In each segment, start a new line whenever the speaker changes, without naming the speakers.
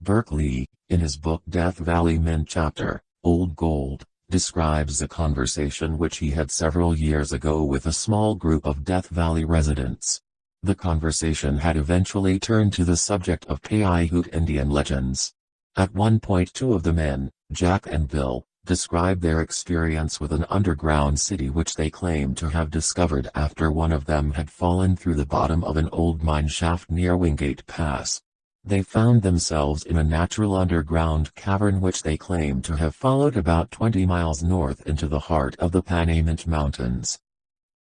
Berkeley, in his book Death Valley Men chapter, Old Gold, describes a conversation which he had several years ago with a small group of Death Valley residents. The conversation had eventually turned to the subject of Paiute Indian legends. At one point two of the men, Jack and Bill, described their experience with an underground city which they claimed to have discovered after one of them had fallen through the bottom of an old mine shaft near Wingate Pass. They found themselves in a natural underground cavern which they claimed to have followed about 20 miles north into the heart of the Panamint Mountains.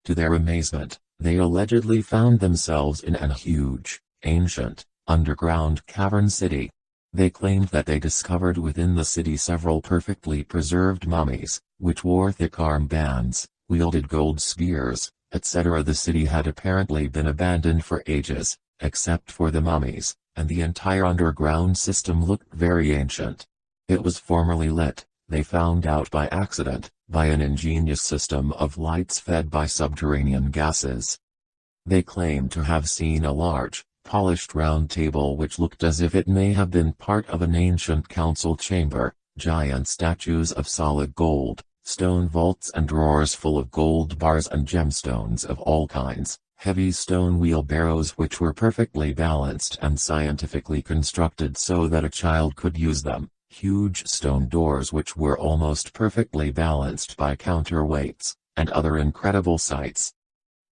To their amazement, they allegedly found themselves in an huge, ancient, underground cavern city. They claimed that they discovered within the city several perfectly preserved mummies, which wore thick armbands, wielded gold spears, etc. The city had apparently been abandoned for ages, except for the mummies, and the entire underground system looked very ancient. It was formerly lit, they found out by accident, by an ingenious system of lights fed by subterranean gases. They claimed to have seen a large, polished round table which looked as if it may have been part of an ancient council chamber, giant statues of solid gold, stone vaults and drawers full of gold bars and gemstones of all kinds, heavy stone wheelbarrows which were perfectly balanced and scientifically constructed so that a child could use them, huge stone doors which were almost perfectly balanced by counterweights, and other incredible sights.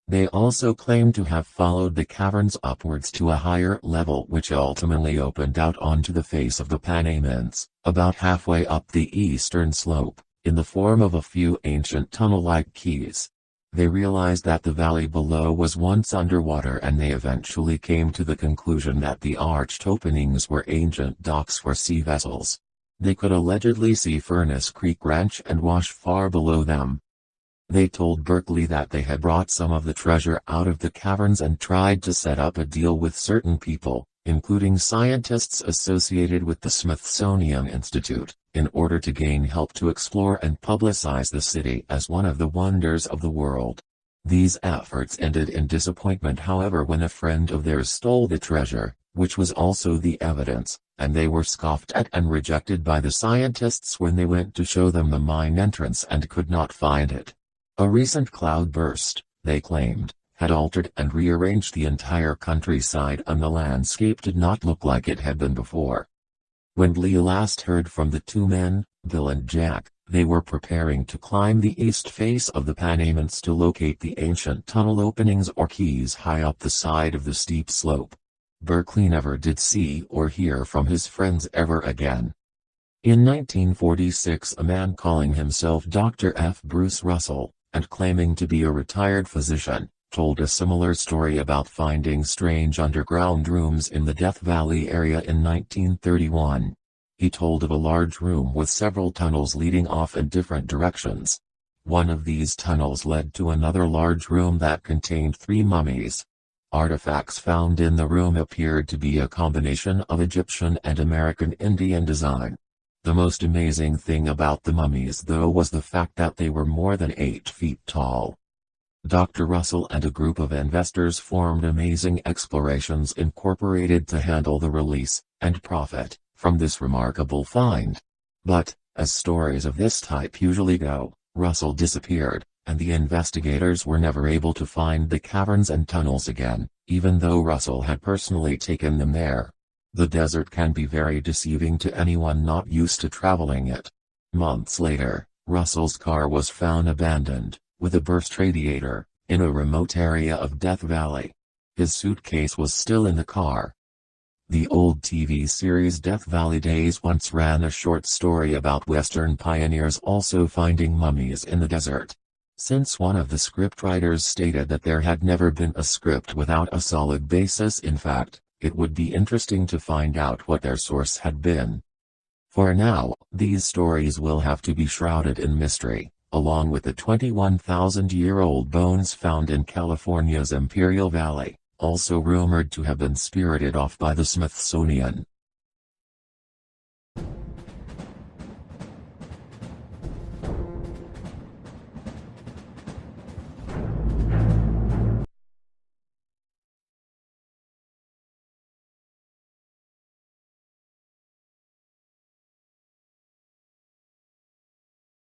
They also claimed to have followed the caverns upwards to a higher level which ultimately opened out onto the face of the Panamints, about halfway up the eastern slope, in the form of a few ancient tunnel-like quays. They realized that the valley below was once underwater and they eventually came to the conclusion that the arched openings were ancient docks for sea vessels. They could allegedly see Furnace Creek Ranch and Wash far below them. They told Berkeley that they had brought some of the treasure out of the caverns and tried to set up a deal with certain people, including scientists associated with the Smithsonian Institute, in order to gain help to explore and publicize the city as one of the wonders of the world. These efforts ended in disappointment however when a friend of theirs stole the treasure, which was also the evidence, and they were scoffed at and rejected by the scientists when they went to show them the mine entrance and could not find it. A recent cloudburst, they claimed, had altered and rearranged the entire countryside and the landscape did not look like it had been before. When Lee last heard from the two men, Bill and Jack, they were preparing to climb the east face of the Panamints to locate the ancient tunnel openings or quays high up the side of the steep slope. Berkeley never did see or hear from his friends ever again. In 1946 a man calling himself Dr. F. Bruce Russell, and claiming to be a retired physician, told a similar story about finding strange underground rooms in the Death Valley area in 1931. He told of a large room with several tunnels leading off in different directions. One of these tunnels led to another large room that contained 3 mummies. Artifacts found in the room appeared to be a combination of Egyptian and American Indian design. The most amazing thing about the mummies though was the fact that they were more than 8 feet tall. Dr. Russell and a group of investors formed Amazing Explorations Incorporated to handle the release, and profit, from this remarkable find. But, as stories of this type usually go, Russell disappeared, and the investigators were never able to find the caverns and tunnels again, even though Russell had personally taken them there. The desert can be very deceiving to anyone not used to traveling it. Months later, Russell's car was found abandoned, with a burst radiator, in a remote area of Death Valley. His suitcase was still in the car. The old TV series Death Valley Days once ran a short story about Western pioneers also finding mummies in the desert. Since one of the scriptwriters stated that there had never been a script without a solid basis in fact, it would be interesting to find out what their source had been. For now, these stories will have to be shrouded in mystery, along with the 21,000-year-old bones found in California's Imperial Valley, also rumored to have been spirited off by the Smithsonian.